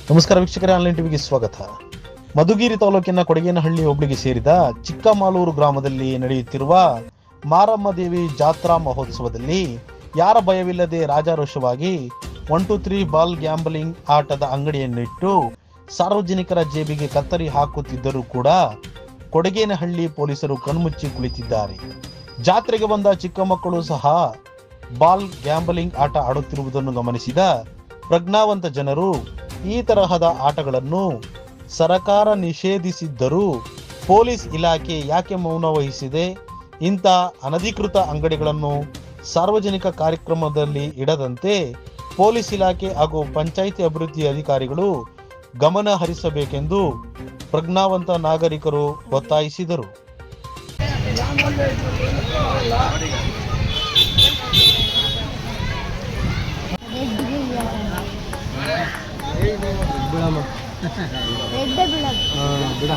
ನಮಸ್ಕಾರ ವೀಕ್ಷಕರೇ, ಆನ್ಲೈನ್ ಟಿವಿಗೆ ಸ್ವಾಗತ. ಮಧುಗಿರಿ ತಾಲೂಕಿನ ಕೊಡಗೇನಹಳ್ಳಿ ಹೋಬಳಿಗೆ ಸೇರಿದ ಚಿಕ್ಕಮಾಲೂರು ಗ್ರಾಮದಲ್ಲಿ ನಡೆಯುತ್ತಿರುವ ಮಾರಮ್ಮ ದೇವಿ ಜಾತ್ರಾ ಮಹೋತ್ಸವದಲ್ಲಿ ಯಾರ ಭಯವಿಲ್ಲದೆ ರಾಜಾರೋಷವಾಗಿ 1-2-3 ಬಾಲ್ ಗ್ಯಾಂಬಲಿಂಗ್ ಆಟದ ಅಂಗಡಿಯನ್ನಿಟ್ಟು ಸಾರ್ವಜನಿಕರ ಜೇಬಿಗೆ ಕತ್ತರಿ ಹಾಕುತ್ತಿದ್ದರೂ ಕೂಡ ಕೊಡಗೇನಹಳ್ಳಿ ಪೊಲೀಸರು ಕಣ್ಮುಚ್ಚಿ ಕುಳಿತಿದ್ದಾರೆ. ಜಾತ್ರೆಗೆ ಬಂದ ಚಿಕ್ಕ ಮಕ್ಕಳು ಸಹ ಬಾಲ್ ಗ್ಯಾಂಬಲಿಂಗ್ ಆಟ ಆಡುತ್ತಿರುವುದನ್ನು ಗಮನಿಸಿದ ಪ್ರಜ್ಞಾವಂತ ಜನರು ಈ ತರಹದ ಆಟಗಳನ್ನು ಸರಕಾರ ನಿಷೇಧಿಸಿದ್ದರೂ ಪೊಲೀಸ್ ಇಲಾಖೆ ಯಾಕೆ ಮೌನ ವಹಿಸಿದೆ? ಇಂಥ ಅನಧಿಕೃತ ಅಂಗಡಿಗಳನ್ನು ಸಾರ್ವಜನಿಕ ಕಾರ್ಯಕ್ರಮದಲ್ಲಿ ಇಡದಂತೆ ಪೊಲೀಸ್ ಇಲಾಖೆ ಹಾಗೂ ಪಂಚಾಯಿತಿ ಅಭಿವೃದ್ಧಿ ಅಧಿಕಾರಿಗಳು ಗಮನ ಹರಿಸಬೇಕೆಂದು ಪ್ರಜ್ಞಾವಂತ ನಾಗರಿಕರು ಒತ್ತಾಯಿಸಿದರು. ಬಿಡ